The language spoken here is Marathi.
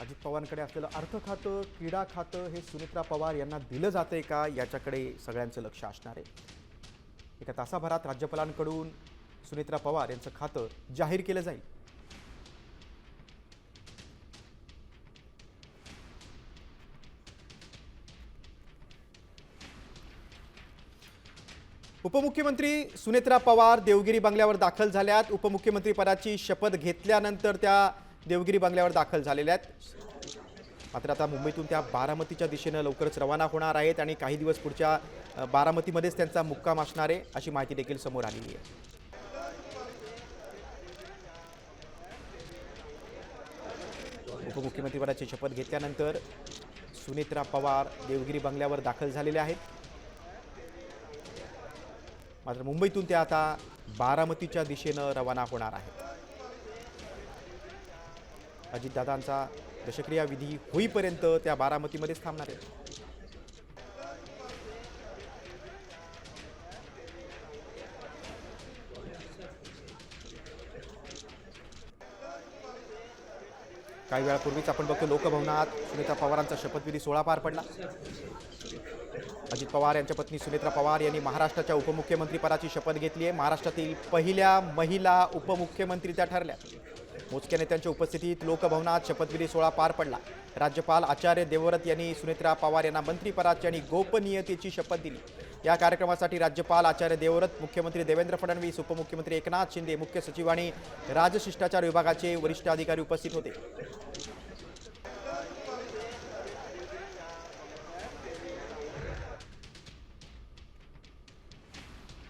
अजित पवारांकडे असलेलं अर्थ खातं, क्रीडा खातं हे सुनेत्रा पवार यांना दिलं जातंय का याच्याकडे सगळ्यांचं लक्ष असणार आहे। एका तासाभरात राज्यपालांकडून सुनेत्रा पवार यांचं खातं जाहीर केलं जाईल। उपमुख्यमंत्री सुनेत्रा पवार देवगिरी बंगल्यावर दाखल झाल्यात। उपमुख्यमंत्री पदाची शपथ घेतल्यानंतर त्या देवगिरी बंगल्यावर दाखल झालेल्या आहेत। मात्र आता मुंबईतून त्या बारामतीच्या दिशेने लवकरच रवाना होणार आहेत आणि काही दिवस पुढच्या बारामतीमध्येच त्यांचा मुक्काम असणार आहे अशी माहिती देखील समोर आलेली आहे। उपमुख्यमंत्री पदाची शपथ घेतल्यानंतर सुनेत्रा पवार देवगिरी बंगल्यावर दाखल झालेले आहेत। मात्र मुंबईतून त्या आता बारामतीच्या दिशेने रवाना होणार आहेत। अजितदादांचा दशक्रिया विधी होईपर्यंत त्या बारामतीमध्येच थांबणार आहेत। काही वेळापूर्वीच आपण बघतो लोकभवनात सुनेत्रा पवारांचा शपथविधी सोहळा पार पडला। अजित पवार यांच्या पत्नी सुनेत्रा पवार यांनी महाराष्ट्राच्या उपमुख्यमंत्री पदाची शपथ घेतली आहे। महाराष्ट्रातील पहिल्या महिला उपमुख्यमंत्री त्या ठरल्या। मोजक्या नेत्यांच्या उपस्थितीत लोकभवनात शपथविधी सोहळा पार पडला। राज्यपाल आचार्य देवव्रत यांनी सुनेत्रा पवार यांना मंत्रिपदाची आणि गोपनीयतेची शपथ दिली। या कार्यक्रमासाठी राज्यपाल आचार्य देवव्रत, मुख्यमंत्री देवेंद्र फडणवीस, उपमुख्यमंत्री एकनाथ शिंदे, मुख्य सचिव आणि राजशिष्टाचार विभागाचे वरिष्ठ अधिकारी उपस्थित होते।